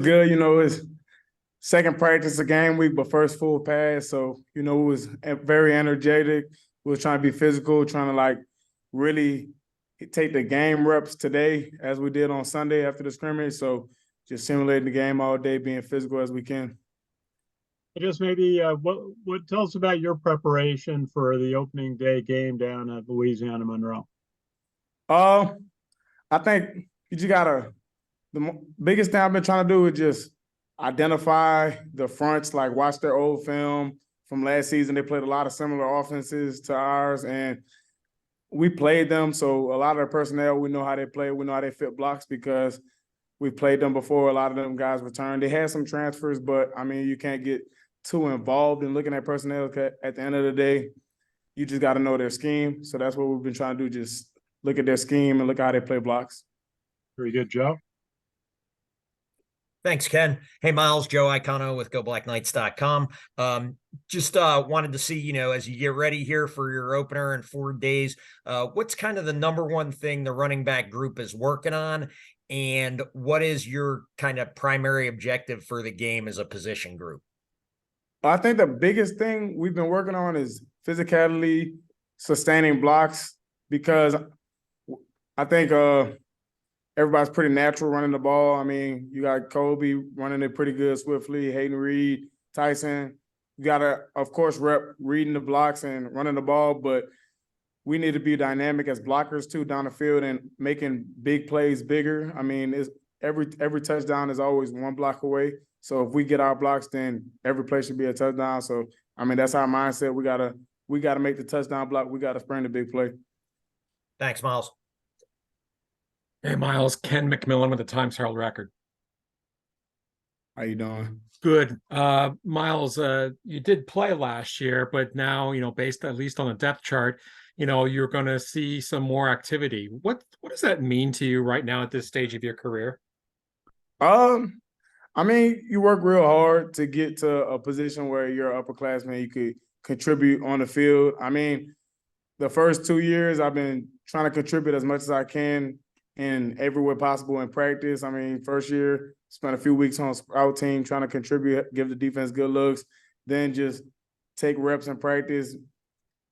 Good. It's second practice of game week, but first full pass. So, it was very energetic. We was trying to be physical, trying to really take the game reps today as we did on Sunday after the scrimmage. So just simulating the game all day, being physical as we can. Just maybe what tell us about your preparation for the opening day game down at Louisiana Monroe. Uh, I think you just gotta the biggest thing I've been trying to do is just identify the fronts, like watch their old film from last season. They played a lot of similar offenses to ours, and we played them. So a lot of their personnel, we know how they play. We know how they fit blocks because we played them before. A lot of them guys returned. They had some transfers, but you can't get too involved in looking at personnel. At the end of the day, you just got to know their scheme. So that's what we've been trying to do. Just look at their scheme and look at how they play blocks. Very good, Joe. Thanks, Ken. Hey, Miles, Joe Icono with GoBlackKnights.com. Just wanted to see, as you get ready here for your opener in 4 days, what's kind of the number one thing the running back group is working on? And what is your kind of primary objective for the game as a position group? I think the biggest thing we've been working on is physicality, sustaining blocks, because I think everybody's pretty natural running the ball. You got Kobe running it pretty good swiftly, Hayden Reed, Tyson. You got to, of course, rep reading the blocks and running the ball, but we need to be dynamic as blockers too down the field and making big plays bigger. It's every touchdown is always one block away. So if we get our blocks, then every play should be a touchdown. So that's our mindset. We gotta make the touchdown block. We gotta spring the big play. Thanks, Miles. Hey, Miles, Ken McMillan with the Times Herald Record. How you doing? Good. Miles, you did play last year, but now, based at least on the depth chart, you're going to see some more activity. What does that mean to you right now at this stage of your career? You work real hard to get to a position where you're an upperclassman, you could contribute on the field. The first 2 years, I've been trying to contribute as much as I can in everywhere possible in practice. First year, spent a few weeks on scout team trying to contribute, give the defense good looks, then just take reps in practice,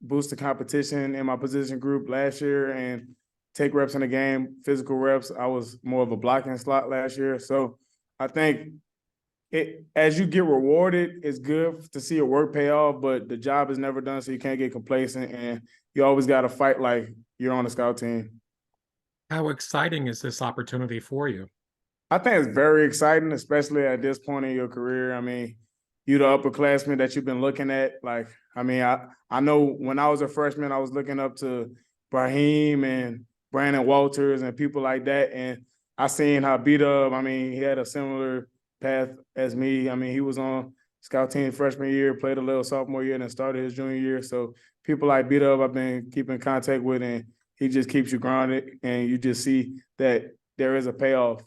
boost the competition in my position group last year, and take reps in the game, physical reps. I was more of a blocking slot last year. So I think as you get rewarded, it's good to see your work pay off, but the job is never done, so you can't get complacent, and you always got to fight like you're on the scout team. How exciting is this opportunity for you? I think it's very exciting, especially at this point in your career. You're the upperclassman that you've been looking at. I know when I was a freshman, I was looking up to Brahim and Brandon Walters and people like that, and I seen how B-Dub, he had a similar path as me. He was on scout team freshman year, played a little sophomore year, and then started his junior year. So people like B-Dub I've been keeping contact with, and he just keeps you grounded, and you just see that there is a payoff.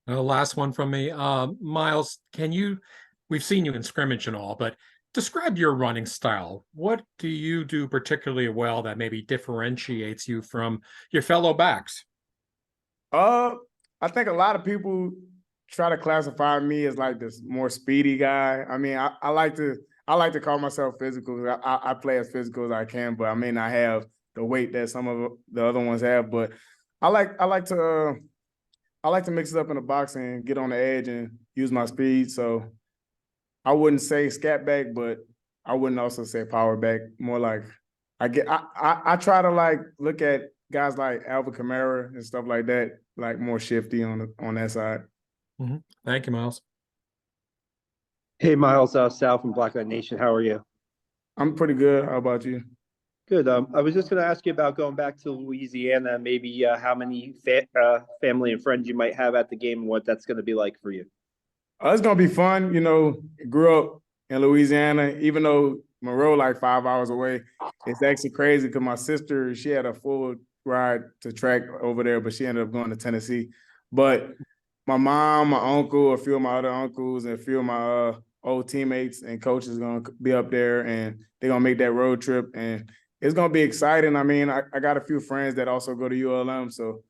Last one from me. Miles, we've seen you in scrimmage and all, but describe your running style. What do you do particularly well that maybe differentiates you from your fellow backs? I think a lot of people try to classify me as like this more speedy guy. I like to call myself physical. I play as physical as I can, but I may not have the weight that some of the other ones have. But I like to mix it up in the box and get on the edge and use my speed. So I wouldn't say scat back, but I wouldn't also say power back. More like I try to look at guys like Alvin Kamara and stuff like that, like more shifty on that side. Mm-hmm. Thank you, Miles. Hey, Miles, Sal from Black Knight Nation. How are you? I'm pretty good. How about you? Good. I was just going to ask you about going back to Louisiana, maybe how many family and friends you might have at the game and what that's going to be like for you. It's going to be fun. Grew up in Louisiana, even though Monroe like 5 hours away. It's actually crazy because my sister, she had a full ride to track over there, but she ended up going to Tennessee. But my mom, my uncle, a few of my other uncles, and a few of my old teammates and coaches are going to be up there, and they're going to make that road trip. And it's going to be exciting. I got a few friends that also go to ULM, so